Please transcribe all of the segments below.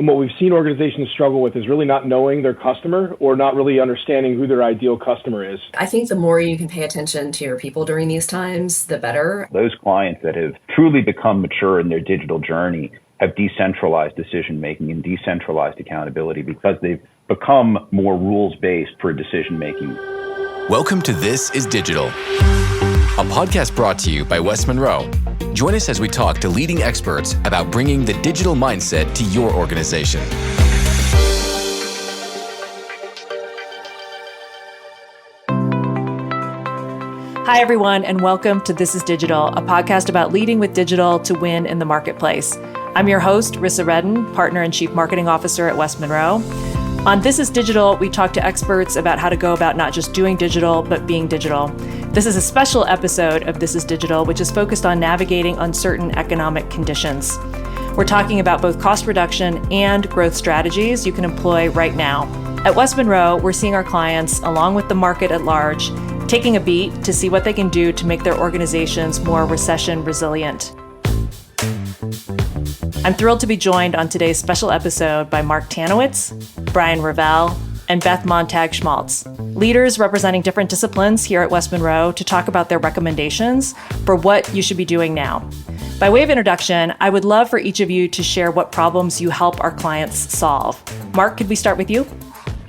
And what we've seen organizations struggle with is really not knowing their customer or not really understanding who their ideal customer is. I think the more you can pay attention to your people during these times, the better. Those clients that have truly become mature in their digital journey have decentralized decision-making and decentralized accountability because they've become more rules-based for decision-making. Welcome to This is Digital, a podcast brought to you by West Monroe. Join us as we talk to leading experts about bringing the digital mindset to your organization. Hi, everyone, and welcome to This is Digital, a podcast about leading with digital to win in the marketplace. I'm your host, Rissa Redden, Partner and Chief Marketing Officer at West Monroe. On This is Digital, we talk to experts about how to go about not just doing digital, but being digital. This is a special episode of This is Digital, which is focused on navigating uncertain economic conditions. We're talking about both cost reduction and growth strategies you can employ right now. At West Monroe, we're seeing our clients, along with the market at large, taking a beat to see what they can do to make their organizations more recession resilient. I'm thrilled to be joined on today's special episode by Marc Tanowitz, Reavell, and Beth Montag-Schmaltz, leaders representing different disciplines here at West Monroe, to talk about their recommendations for what you should be doing now. By way of introduction, I would love for each of you to share what problems you help our clients solve. Marc, could we start with you?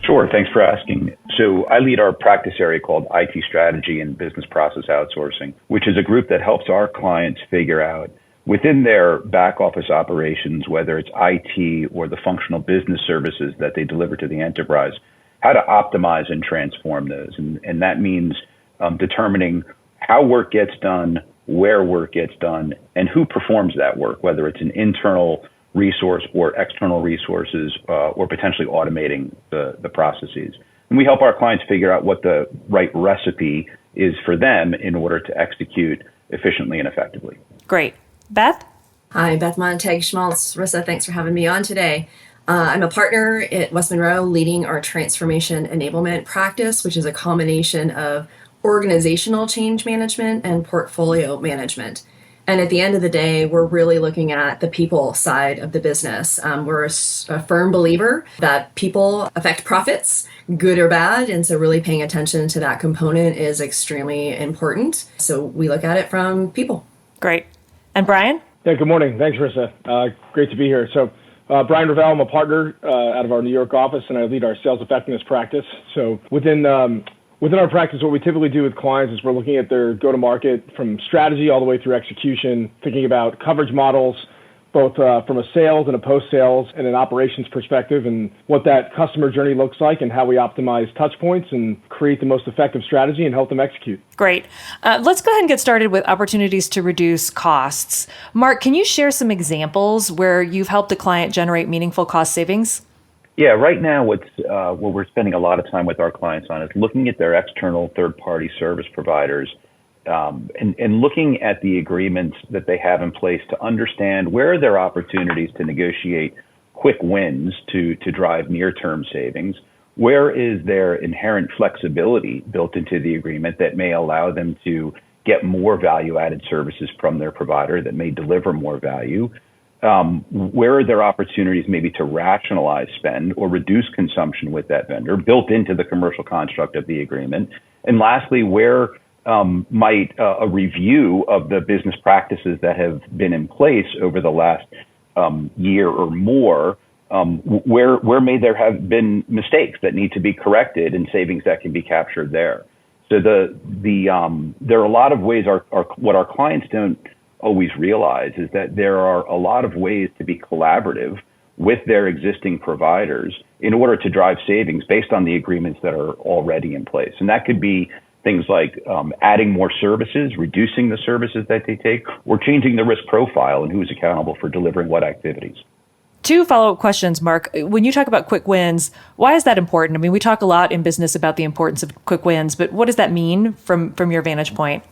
Sure, thanks for asking. So I lead our practice area called IT Strategy and Business Process Outsourcing, which is a group that helps our clients figure out within their back office operations, whether it's IT or the functional business services that they deliver to the enterprise, how to optimize and transform those. And that means determining how work gets done, where work gets done, and who performs that work, whether it's an internal resource or external resources, or potentially automating the processes. And we help our clients figure out what the right recipe is for them in order to execute efficiently and effectively. Great. Beth? Hi, Beth Montag-Schmaltz. Rissa, thanks for having me on today. I'm a partner at West Monroe leading our transformation enablement practice, which is a combination of organizational change management and portfolio management. And at the end of the day, we're really looking at the people side of the business. We're a firm believer that people affect profits, good or bad. And so really paying attention to that component is extremely important. So we look at it from people. Great. And Brian? Yeah, good morning. Thanks, Rissa. Great to be here. So Reavell, I'm a partner out of our New York office, and I lead our sales effectiveness practice. So within our practice, what we typically do with clients is we're looking at their go-to-market from strategy all the way through execution, thinking about coverage models, both from a sales and a post-sales and an operations perspective, and what that customer journey looks like and how we optimize touch points and create the most effective strategy and help them execute. Great. Let's go ahead and get started with opportunities to reduce costs. Marc, can you share some examples where you've helped a client generate meaningful cost savings? Yeah, right now what we're spending a lot of time with our clients on is looking at their external third-party service providers and looking at the agreements that they have in place to understand where are their opportunities to negotiate quick wins to drive near-term savings, where is there inherent flexibility built into the agreement that may allow them to get more value-added services from their provider that may deliver more value, where are there opportunities maybe to rationalize spend or reduce consumption with that vendor built into the commercial construct of the agreement, and lastly, where might a review of the business practices that have been in place over the last year or more, where may there have been mistakes that need to be corrected and savings that can be captured there. So there are a lot of ways what our clients don't always realize is that there are a lot of ways to be collaborative with their existing providers in order to drive savings based on the agreements that are already in place. And that could be things like adding more services, reducing the services that they take, or changing the risk profile and who's accountable for delivering what activities. Two follow-up questions, Marc. When you talk about quick wins, why is that important? I mean, we talk a lot in business about the importance of quick wins, but what does that mean from your vantage point?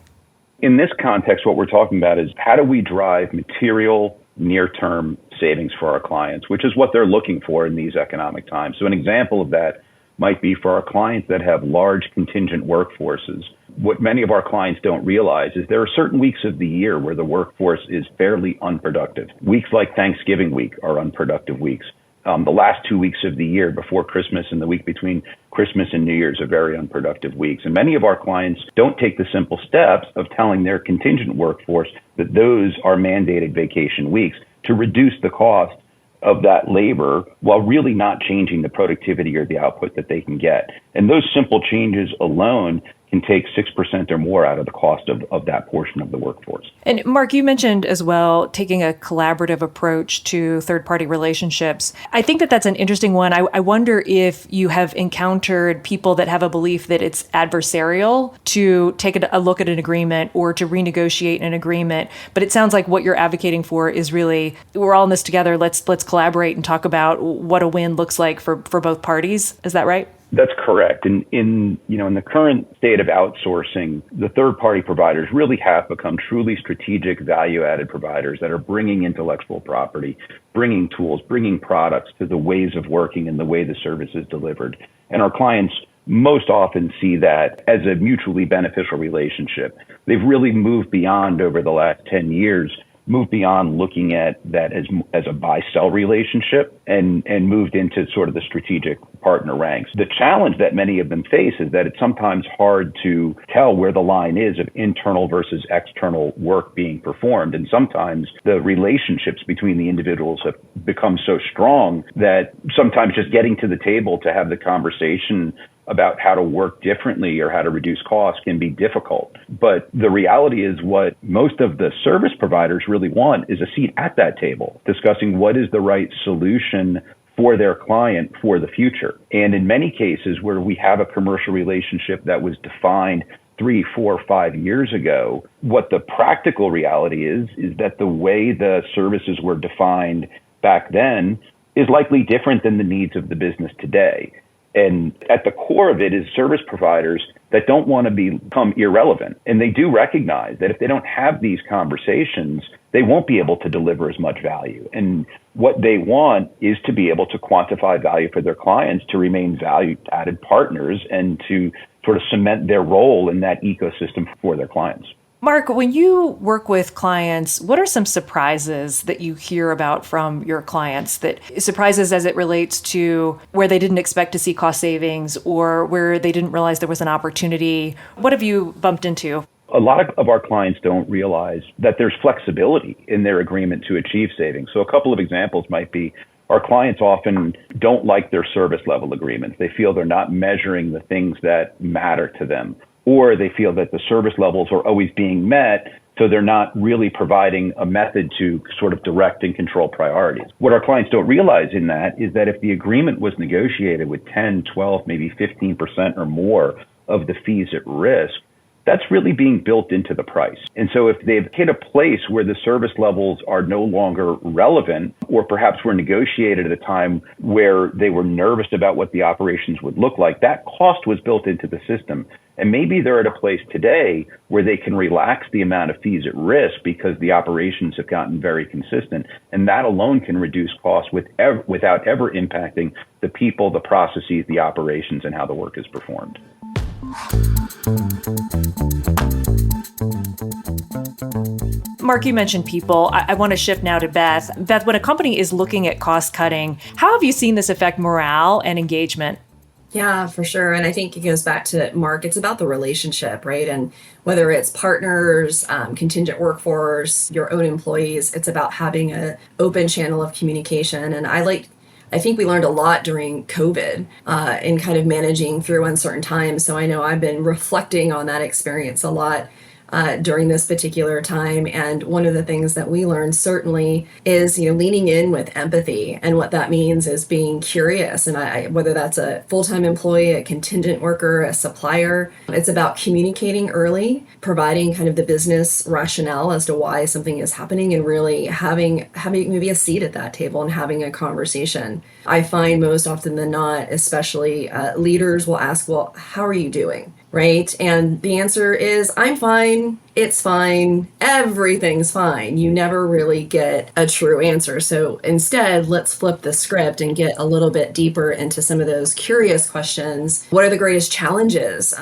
In this context, what we're talking about is how do we drive material near-term savings for our clients, which is what they're looking for in these economic times. So an example of that might be for our clients that have large contingent workforces. What many of our clients don't realize is there are certain weeks of the year where the workforce is fairly unproductive. Weeks like Thanksgiving week are unproductive weeks. The last 2 weeks of the year before Christmas and the week between Christmas and New Year's are very unproductive weeks. And many of our clients don't take the simple steps of telling their contingent workforce that those are mandated vacation weeks to reduce the cost of that labor while really not changing the productivity or the output that they can get. And those simple changes alone can take 6% or more out of the cost of that portion of the workforce. And Marc, you mentioned as well taking a collaborative approach to third-party relationships. I think that that's an interesting one. I wonder if you have encountered people that have a belief that it's adversarial to take a look at an agreement or to renegotiate an agreement. But it sounds like what you're advocating for is really, we're all in this together. Let's collaborate and talk about what a win looks like for both parties. Is that right? That's correct. And in the current state of outsourcing, the third-party providers really have become truly strategic value-added providers that are bringing intellectual property, bringing tools, bringing products to the ways of working and the way the service is delivered. And our clients most often see that as a mutually beneficial relationship. They've really moved beyond over the last 10 years, moved beyond looking at that as a buy-sell relationship and moved into sort of the strategic partner ranks. The challenge that many of them face is that it's sometimes hard to tell where the line is of internal versus external work being performed. And sometimes the relationships between the individuals have become so strong that sometimes just getting to the table to have the conversation about how to work differently or how to reduce costs can be difficult. But the reality is what most of the service providers really want is a seat at that table, discussing what is the right solution for their client for the future. And in many cases where we have a commercial relationship that was defined 3, 4, 5 years ago, what the practical reality is that the way the services were defined back then is likely different than the needs of the business today. And at the core of it is service providers that don't want to become irrelevant. And they do recognize that if they don't have these conversations, they won't be able to deliver as much value. And what they want is to be able to quantify value for their clients, to remain value-added partners, and to sort of cement their role in that ecosystem for their clients. Marc, when you work with clients, what are some surprises that you hear about from your clients, that surprises as it relates to where they didn't expect to see cost savings or where they didn't realize there was an opportunity? What have you bumped into? A lot of our clients don't realize that there's flexibility in their agreement to achieve savings. So a couple of examples might be our clients often don't like their service level agreements. They feel they're not measuring the things that matter to them, or they feel that the service levels are always being met, so they're not really providing a method to sort of direct and control priorities. What our clients don't realize in that is that if the agreement was negotiated with 10, 12, maybe 15% or more of the fees at risk, that's really being built into the price. And so if they've hit a place where the service levels are no longer relevant, or perhaps were negotiated at a time where they were nervous about what the operations would look like, that cost was built into the system. And maybe they're at a place today where they can relax the amount of fees at risk because the operations have gotten very consistent. And that alone can reduce costs without ever impacting the people, the processes, the operations, and how the work is performed. Marc, you mentioned people. I want to shift now to Beth. Beth, when a company is looking at cost cutting, how have you seen this affect morale and engagement? Yeah, for sure. And I think it goes back to Marc. It's about the relationship, right? And whether it's partners, contingent workforce, your own employees, it's about having an open channel of communication. And I think we learned a lot during COVID in kind of managing through uncertain times. So I know I've been reflecting on that experience a lot during this particular time. And one of the things that we learned certainly is, leaning in with empathy. And what that means is being curious. And whether that's a full-time employee, a contingent worker, a supplier, it's about communicating early, providing kind of the business rationale as to why something is happening, and really having maybe a seat at that table and having a conversation. I find most often than not, especially leaders will ask, well, how are you doing? right? And the answer is, I'm fine, it's fine, everything's fine. You never really get a true answer. So instead, let's flip the script and get a little bit deeper into some of those curious questions. What are the greatest challenges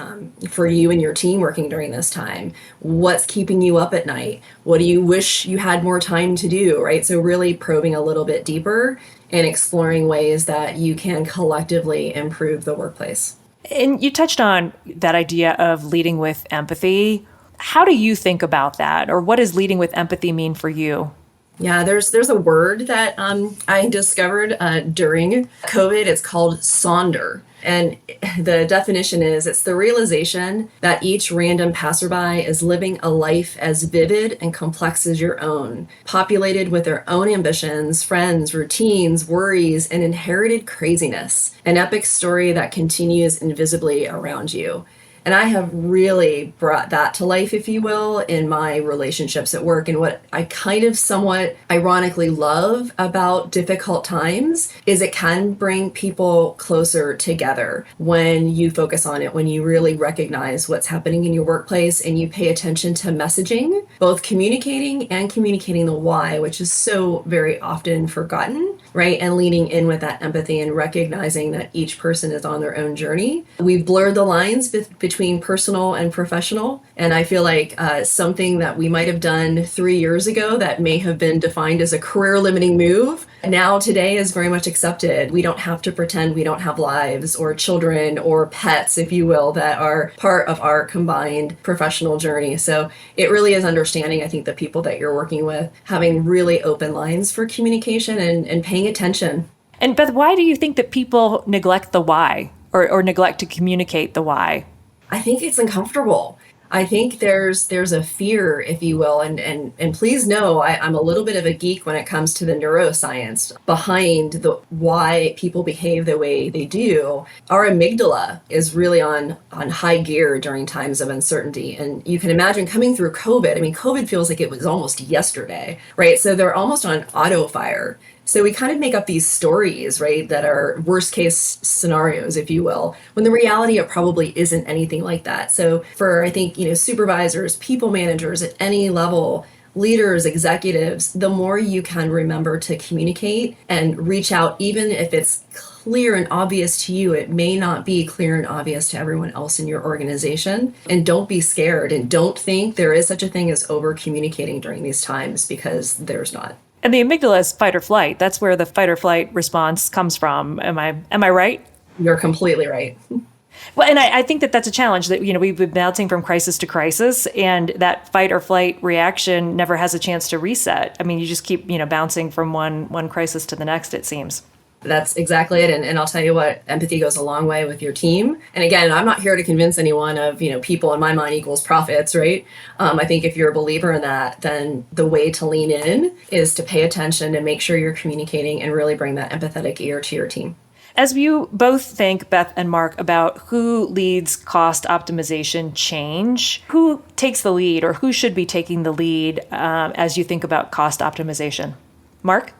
for you and your team working during this time? What's keeping you up at night? What do you wish you had more time to do, right? So really probing a little bit deeper and exploring ways that you can collectively improve the workplace. And you touched on that idea of leading with empathy. How do you think about that? Or what does leading with empathy mean for you? Yeah, there's a word that I discovered during COVID. It's called sonder. And the definition is it's the realization that each random passerby is living a life as vivid and complex as your own, populated with their own ambitions, friends, routines, worries, and inherited craziness, an epic story that continues invisibly around you. And I have really brought that to life, if you will, in my relationships at work. And what I kind of somewhat ironically love about difficult times is it can bring people closer together when you focus on it, when you really recognize what's happening in your workplace and you pay attention to messaging, both communicating and communicating the why, which is so very often forgotten, right? And leaning in with that empathy and recognizing that each person is on their own journey. We've blurred the lines between personal and professional. And I feel like something that we might have done 3 years ago that may have been defined as a career limiting move, now today is very much accepted. We don't have to pretend we don't have lives or children or pets, if you will, that are part of our combined professional journey. So it really is understanding, I think, the people that you're working with, having really open lines for communication and paying attention. And Beth, why do you think that people neglect the why or neglect to communicate the why? I think it's uncomfortable. I think there's a fear, if you will, and please know I'm a little bit of a geek when it comes to the neuroscience behind the why people behave the way they do. Our amygdala is really on high gear during times of uncertainty. And you can imagine coming through COVID. I mean, COVID feels like it was almost yesterday, right? So they're almost on auto fire. So we kind of make up these stories, right, that are worst case scenarios, if you will, when the reality it probably isn't anything like that. So for, I think, supervisors, people managers at any level, leaders, executives, the more you can remember to communicate and reach out, even if it's clear and obvious to you, it may not be clear and obvious to everyone else in your organization. And don't be scared and don't think there is such a thing as over communicating during these times, because there's not. And the amygdala is fight or flight. That's where the fight or flight response comes from. Am I right? You're completely right. Well, and I think that that's a challenge that, we've been bouncing from crisis to crisis, and that fight or flight reaction never has a chance to reset. I mean, you just keep, bouncing from one crisis to the next, it seems. That's exactly it. And I'll tell you what, empathy goes a long way with your team. And again, I'm not here to convince anyone of, people in my mind equals profits, right? I think if you're a believer in that, then the way to lean in is to pay attention and make sure you're communicating and really bring that empathetic ear to your team. As you both think, Beth and Marc, about who leads cost optimization change, who takes the lead or who should be taking the lead as you think about cost optimization? Marc?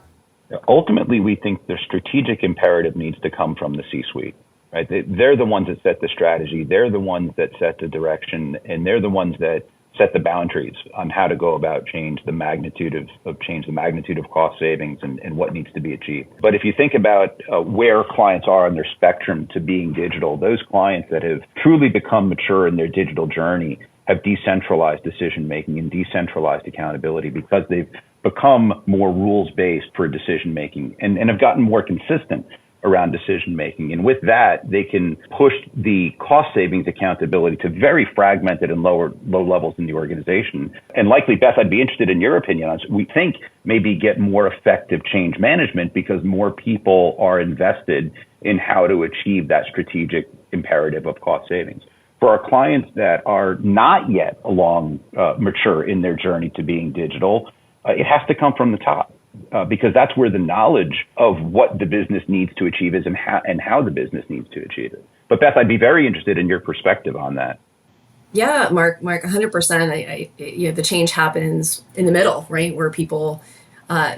Ultimately, we think the strategic imperative needs to come from the C-suite, right? They're the ones that set the strategy. They're the ones that set the direction, and they're the ones that set the boundaries on how to go about change, the magnitude of change, the magnitude of cost savings, and what needs to be achieved. But if you think about where clients are on their spectrum to being digital, those clients that have truly become mature in their digital journey have decentralized decision-making and decentralized accountability because they've become more rules-based for decision-making and have gotten more consistent around decision-making. And with that, they can push the cost savings accountability to very fragmented and low levels in the organization. And likely, Beth, I'd be interested in your opinion on this. We think maybe get more effective change management because more people are invested in how to achieve that strategic imperative of cost savings. For our clients that are not yet mature in their journey to being digital, it has to come from the top because that's where the knowledge of what the business needs to achieve is and how the business needs to achieve it. But Beth, I'd be very interested in your perspective on that. Yeah, Marc, 100%. The change happens in the middle, right, where people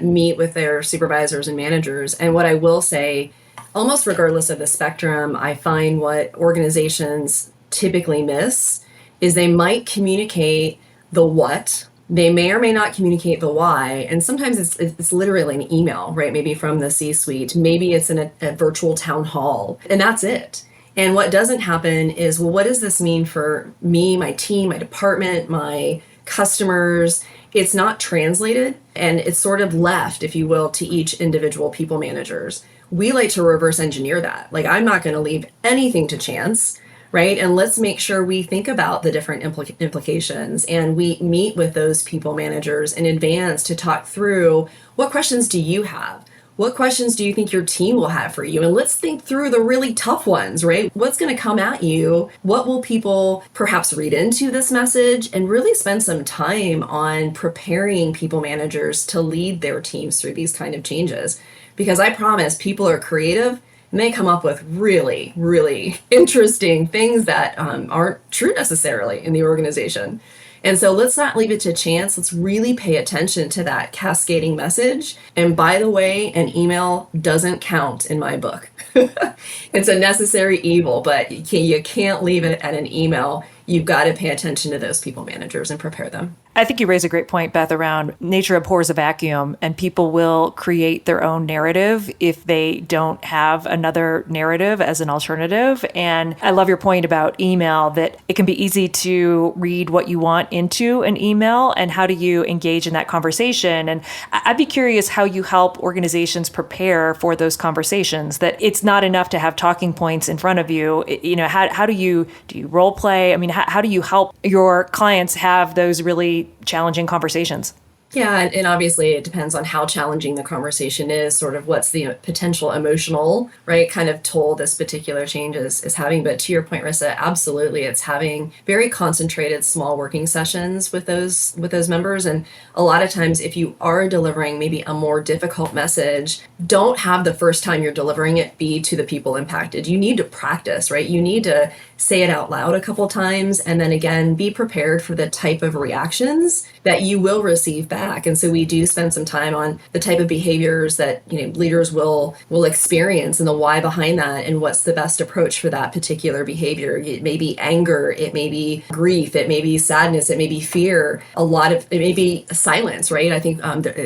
meet with their supervisors and managers. And what I will say, almost regardless of the spectrum, I find what organizations typically miss is they might communicate the what. They may or may not communicate the why. And sometimes it's literally an email, right? Maybe from the C-suite. Maybe it's in a virtual town hall, and that's it. And what doesn't happen is, well, what does this mean for me, my team, my department, my customers? It's not translated, and it's sort of left, if you will, to each individual people managers. We like to reverse engineer that. Like, I'm not going to leave anything to chance, right? And let's make sure we think about the different implications, and we meet with those people managers in advance to talk through, what questions do you have? What questions do you think your team will have for you? And let's think through the really tough ones, right? What's going to come at you? What will people perhaps read into this message? And really spend some time on preparing people managers to lead their teams through these kind of changes. Because I promise, people are creative and they come up with really, really interesting things that aren't true necessarily in the organization. And so let's not leave it to chance. Let's really pay attention to that cascading message. And by the way, an email doesn't count in my book. It's a necessary evil, but you can't leave it at an email. You've got to pay attention to those people managers and prepare them. I think you raise a great point, Beth, around nature abhors a vacuum, and people will create their own narrative if they don't have another narrative as an alternative. And I love your point about email, that it can be easy to read what you want into an email, and how do you engage in that conversation? And I'd be curious how you help organizations prepare for those conversations, that it's not enough to have talking points in front of you. How do you role play? I mean, how do you help your clients have those really challenging conversations? Yeah, and obviously it depends on how challenging the conversation is, sort of what's the potential emotional, right, kind of toll this particular change is having. But to your point, Rissa, absolutely, it's having very concentrated small working sessions with those members. And a lot of times, if you are delivering maybe a more difficult message, don't have the first time you're delivering it be to the people impacted. You need to practice, right? You need to say it out loud a couple times, and then again, be prepared for the type of reactions that you will receive back. And so we do spend some time on the type of behaviors that leaders will experience, and the why behind that, and what's the best approach for that particular behavior. It may be anger, it may be grief, it may be sadness, it may be fear, it may be silence, right? I think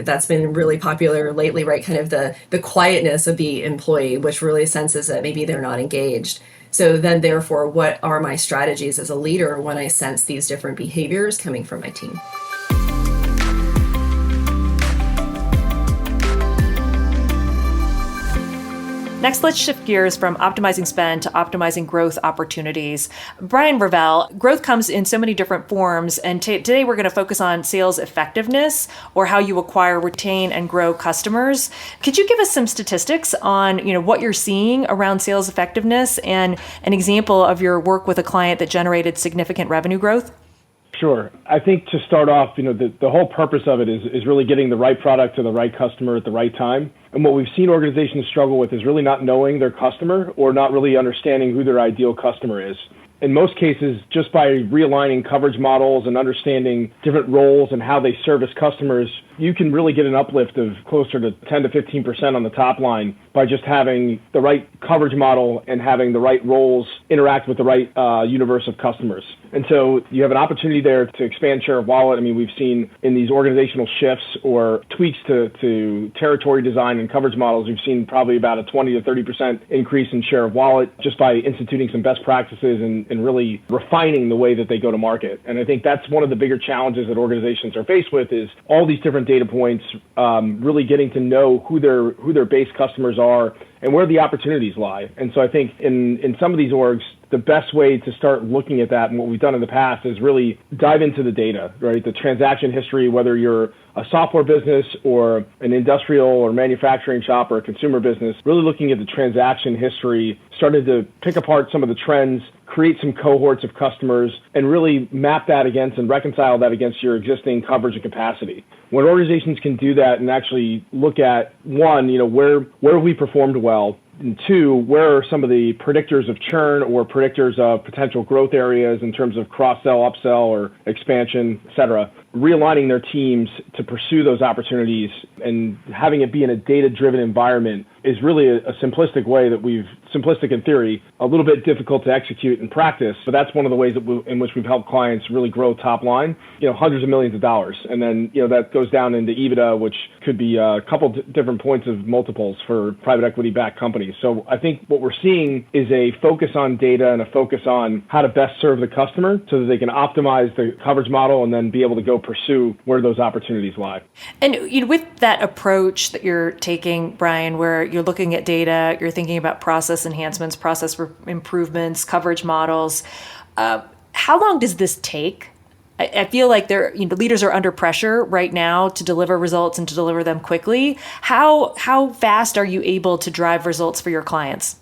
that's been really popular lately, right? Kind of the quietness of the employee, which really senses that maybe they're not engaged. So then, therefore, what are my strategies as a leader when I sense these different behaviors coming from my team? Next, let's shift gears from optimizing spend to optimizing growth opportunities. Brian Reavell, growth comes in so many different forms, and today we're going to focus on sales effectiveness, or how you acquire, retain, and grow customers. Could you give us some statistics on what you're seeing around sales effectiveness, and an example of your work with a client that generated significant revenue growth? Sure. I think to start off, the whole purpose of it is really getting the right product to the right customer at the right time. And what we've seen organizations struggle with is really not knowing their customer, or not really understanding who their ideal customer is. In most cases, just by realigning coverage models and understanding different roles and how they service customers, you can really get an uplift of closer to 10 to 15% on the top line by just having the right coverage model and having the right roles interact with the right universe of customers. And so you have an opportunity there to expand share of wallet. I mean, we've seen in these organizational shifts or tweaks to territory design and coverage models, we've seen probably about a 20 to 30% increase in share of wallet just by instituting some best practices and really refining the way that they go to market. And I think that's one of the bigger challenges that organizations are faced with, is all these different data points, really getting to know who their base customers are and where the opportunities lie. And so I think in some of these orgs, the best way to start looking at that, and what we've done in the past, is really dive into the data, right? The transaction history, whether you're a software business or an industrial or manufacturing shop or a consumer business, really looking at the transaction history, started to pick apart some of the trends, create some cohorts of customers, and really map that against and reconcile that against your existing coverage and capacity. When organizations can do that and actually look at, one, where have we performed well, and two, where are some of the predictors of churn or predictors of potential growth areas in terms of cross-sell, upsell, or expansion, et cetera, realigning their teams to pursue those opportunities and having it be in a data-driven environment is really a simplistic way that simplistic in theory, a little bit difficult to execute in practice, but that's one of the ways in which we've helped clients really grow top line, hundreds of millions of dollars. And then, that goes down into EBITDA, which could be a couple different points of multiples for private equity backed companies. So I think what we're seeing is a focus on data and a focus on how to best serve the customer so that they can optimize the coverage model and then be able to go pursue where those opportunities lie. And with that approach that you're taking, Brian, where you're looking at data, you're thinking about process enhancements, process improvements, coverage models, how long does this take? I feel like leaders are under pressure right now to deliver results and to deliver them quickly. How fast are you able to drive results for your clients?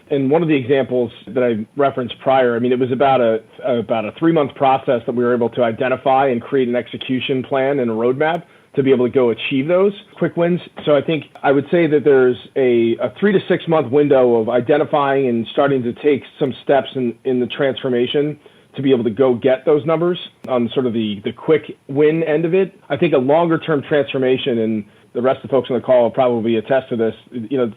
And one of the examples that I referenced prior, it was about a 3-month process that we were able to identify and create an execution plan and a roadmap to be able to go achieve those quick wins. So I think I would say that there's a 3 to 6 month window of identifying and starting to take some steps in the transformation to be able to go get those numbers on sort of the quick win end of it. I think a longer term transformation, and the rest of the folks on the call will probably attest to this,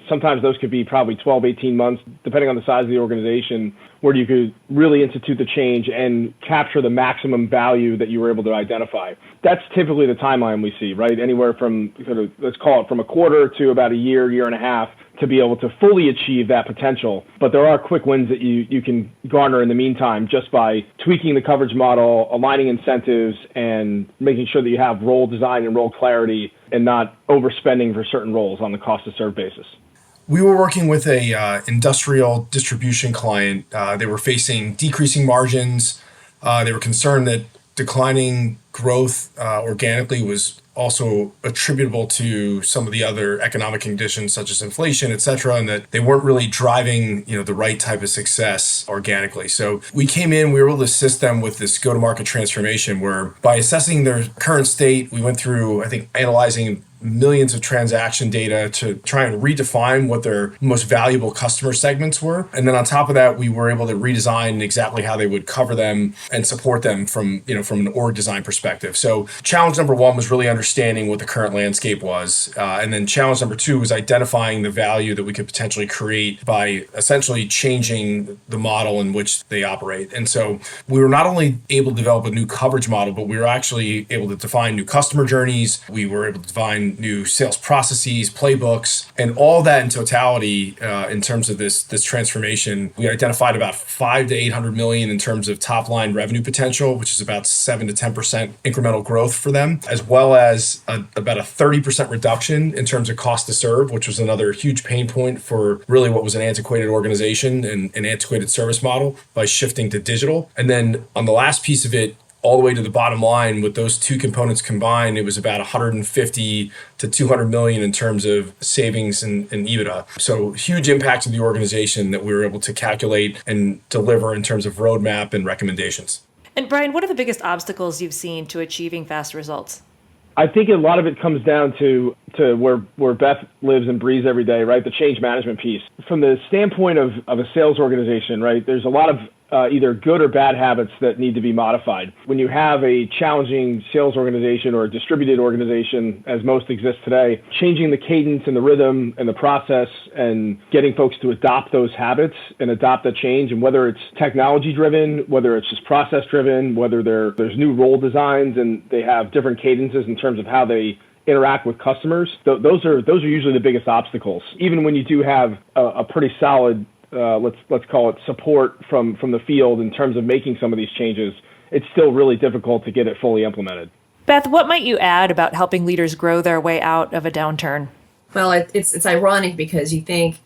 sometimes those could be probably 12, 18 months, depending on the size of the organization, where you could really institute the change and capture the maximum value that you were able to identify. That's typically the timeline we see, right? Anywhere from, let's call it from a quarter to about a year and a half to be able to fully achieve that potential. But there are quick wins that you can garner in the meantime just by tweaking the coverage model, aligning incentives, and making sure that you have role design and role clarity and not overspending for certain roles on the cost to serve basis. We were working with a industrial distribution client. They were facing decreasing margins. They were concerned that declining growth organically was also attributable to some of the other economic conditions such as inflation, et cetera, and that they weren't really driving, the right type of success organically. So we came in, we were able to assist them with this go-to-market transformation where by assessing their current state, we went through, analyzing millions of transaction data to try and redefine what their most valuable customer segments were. And then on top of that, we were able to redesign exactly how they would cover them and support them from an org design perspective. So challenge number one was really understanding what the current landscape was. And then challenge number two was identifying the value that we could potentially create by essentially changing the model in which they operate. And so we were not only able to develop a new coverage model, but we were actually able to define new customer journeys. We were able to define new sales processes, playbooks, and all that in totality in terms of this transformation. We identified about 5 to 800 million in terms of top line revenue potential, which is about 7 to 10% incremental growth for them, as well as about a 30% reduction in terms of cost to serve, which was another huge pain point for really what was an antiquated organization and an antiquated service model by shifting to digital. And then on the last piece of it, all the way to the bottom line, with those two components combined, it was about 150 to 200 million in terms of savings and EBITDA. So huge impact to the organization that we were able to calculate and deliver in terms of roadmap and recommendations. And Brian, what are the biggest obstacles you've seen to achieving fast results? I think a lot of it comes down to where Beth lives and breathes every day, right? The change management piece. From the standpoint of a sales organization, right, there's a lot of either good or bad habits that need to be modified. When you have a challenging sales organization or a distributed organization, as most exist today, changing the cadence and the rhythm and the process and getting folks to adopt those habits and adopt the change, and whether it's technology driven, whether it's just process driven, whether there's new role designs and they have different cadences in terms of how they interact with customers, those are usually the biggest obstacles. Even when you do have a pretty solid let's call it support from the field in terms of making some of these changes, it's still really difficult to get it fully implemented. Beth, what might you add about helping leaders grow their way out of a downturn? Well, it's ironic because you think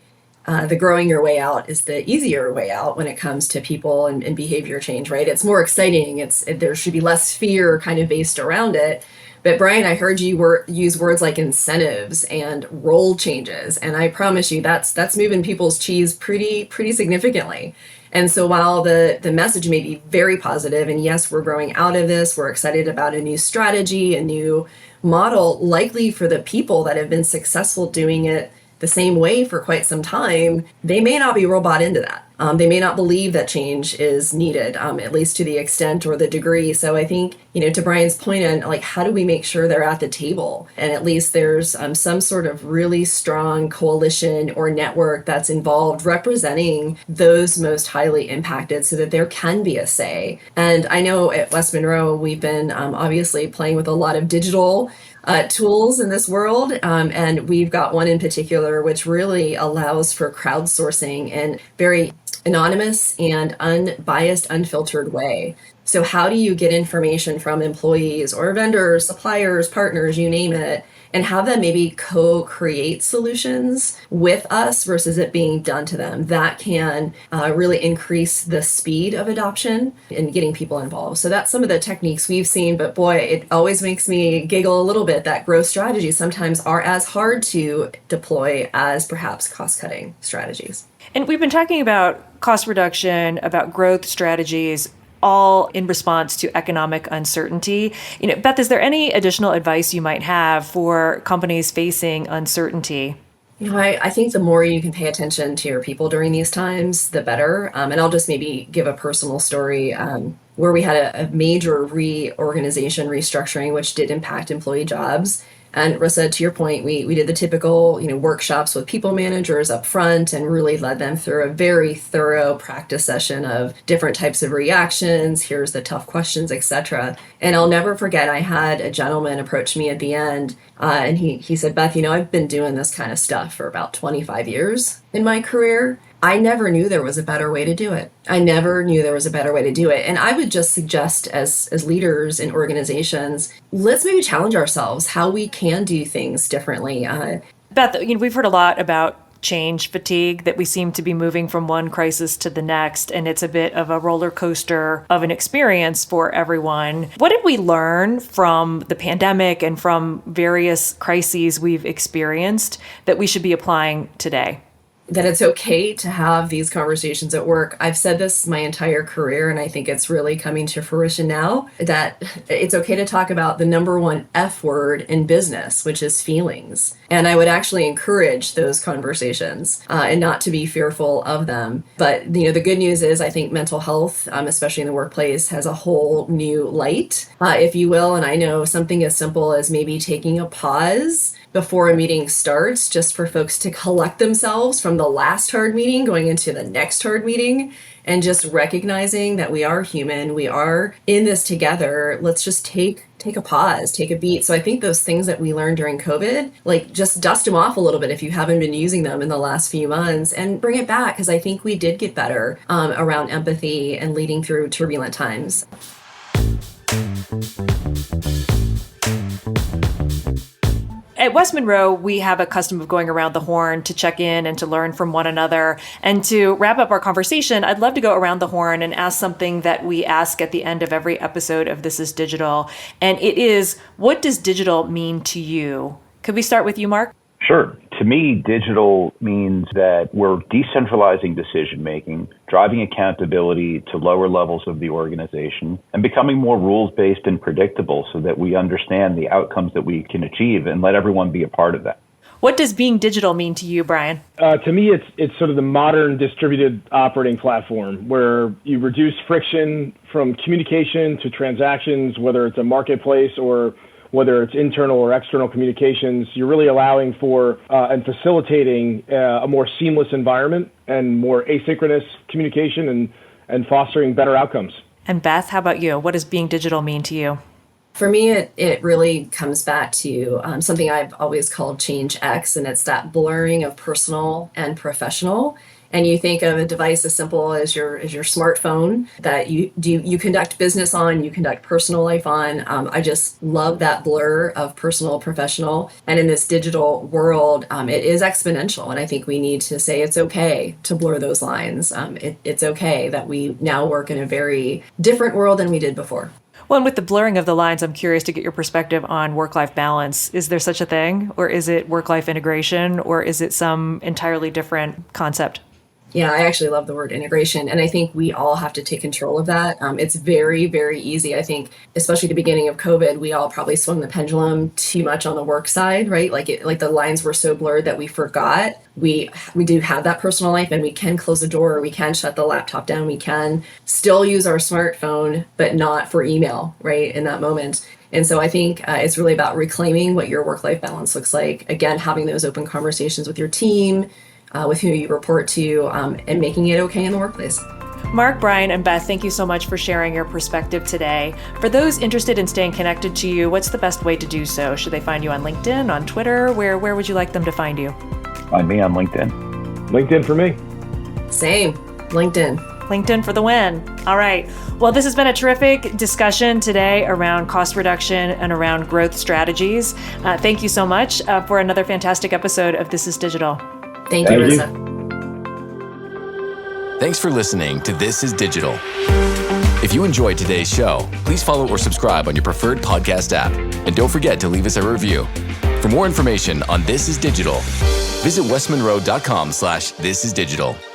the growing your way out is the easier way out when it comes to people and behavior change, right? It's more exciting. There should be less fear kind of based around it. But Brian, I heard you use words like incentives and role changes, and I promise you that's moving people's cheese pretty significantly. And so while the message may be very positive, and yes, we're growing out of this, we're excited about a new strategy, a new model, likely for the people that have been successful doing it the same way for quite some time, they may not be real bought into that. They may not believe that change is needed, at least to the extent or the degree. So I think, to Brian's point on like, how do we make sure they're at the table? And at least there's some sort of really strong coalition or network that's involved representing those most highly impacted so that there can be a say. And I know at West Monroe, we've been obviously playing with a lot of digital tools in this world. And we've got one in particular, which really allows for crowdsourcing in very anonymous and unbiased, unfiltered way. So how do you get information from employees or vendors, suppliers, partners, you name it, and have them maybe co-create solutions with us versus it being done to them? That can really increase the speed of adoption and getting people involved. So that's some of the techniques we've seen, but boy, it always makes me giggle a little bit that growth strategies sometimes are as hard to deploy as perhaps cost-cutting strategies. And we've been talking about cost reduction, about growth strategies, all in response to economic uncertainty. Beth, is there any additional advice you might have for companies facing uncertainty? I think the more you can pay attention to your people during these times, the better. And I'll just maybe give a personal story where we had a major reorganization, restructuring, which did impact employee jobs. And Rissa, to your point, we did the typical, workshops with people managers up front and really led them through a very thorough practice session of different types of reactions. Here's the tough questions, etc. And I'll never forget, I had a gentleman approach me at the end and he said, Beth, I've been doing this kind of stuff for about 25 years in my career. I never knew there was a better way to do it. And I would just suggest as leaders in organizations, let's maybe challenge ourselves how we can do things differently. Beth, we've heard a lot about change fatigue, that we seem to be moving from one crisis to the next, and it's a bit of a roller coaster of an experience for everyone. What did we learn from the pandemic and from various crises we've experienced that we should be applying today? That it's okay to have these conversations at work. I've said this my entire career, and I think it's really coming to fruition now, that it's okay to talk about the number one F word in business, which is feelings. And I would actually encourage those conversations and not to be fearful of them. But the good news is I think mental health, especially in the workplace, has a whole new light, if you will. And I know something as simple as maybe taking a pause before a meeting starts, just for folks to collect themselves from the last hard meeting going into the next hard meeting, and just recognizing that we are human, we are in this together. Let's just take a pause, take a beat. So I think those things that we learned during COVID, like just dust them off a little bit if you haven't been using them in the last few months, and bring it back, because I think we did get better around empathy and leading through turbulent times. At West Monroe, we have a custom of going around the horn to check in and to learn from one another. And to wrap up our conversation, I'd love to go around the horn and ask something that we ask at the end of every episode of This is Digital. And it is, what does digital mean to you? Could we start with you, Marc? Sure. To me, digital means that we're decentralizing decision-making, driving accountability to lower levels of the organization, and becoming more rules-based and predictable so that we understand the outcomes that we can achieve and let everyone be a part of that. What does being digital mean to you, Brian? To me, it's sort of the modern distributed operating platform where you reduce friction from communication to transactions, whether it's a marketplace or whether it's internal or external communications. You're really allowing for and facilitating a more seamless environment and more asynchronous communication and fostering better outcomes. And Beth, how about you? What does being digital mean to you? For me, it really comes back to something I've always called Change X, and it's that blurring of personal and professional. And you think of a device as simple as your smartphone that you conduct business on, you conduct personal life on. I just love that blur of personal, professional. And in this digital world, it is exponential. And I think we need to say it's okay to blur those lines. It's okay that we now work in a very different world than we did before. Well, and with the blurring of the lines, I'm curious to get your perspective on work-life balance. Is there such a thing? Or is it work-life integration? Or is it some entirely different concept? Yeah, I actually love the word integration. And I think we all have to take control of that. It's very, very easy. I think, especially the beginning of COVID, we all probably swung the pendulum too much on the work side, right? Like the lines were so blurred that we forgot we do have that personal life, and we can close the door, we can shut the laptop down, we can still use our smartphone, but not for email, right? In that moment. And so I think it's really about reclaiming what your work-life balance looks like. Again, having those open conversations with your team, with who you report to, and making it okay in the workplace. Marc, Brian, and Beth, thank you so much for sharing your perspective today. For those interested in staying connected to you, what's the best way to do so? Should they find you on LinkedIn, on Twitter? Where would you like them to find you? Find me on LinkedIn. LinkedIn for me. Same. LinkedIn. LinkedIn for the win. All right. Well, this has been a terrific discussion today around cost reduction and around growth strategies. Thank you so much for another fantastic episode of This is Digital. Thank you, Rissa. Thanks for listening to This is Digital. If you enjoyed today's show, please follow or subscribe on your preferred podcast app. And don't forget to leave us a review. For more information on This is Digital, visit westmonroe.com/thisisdigital.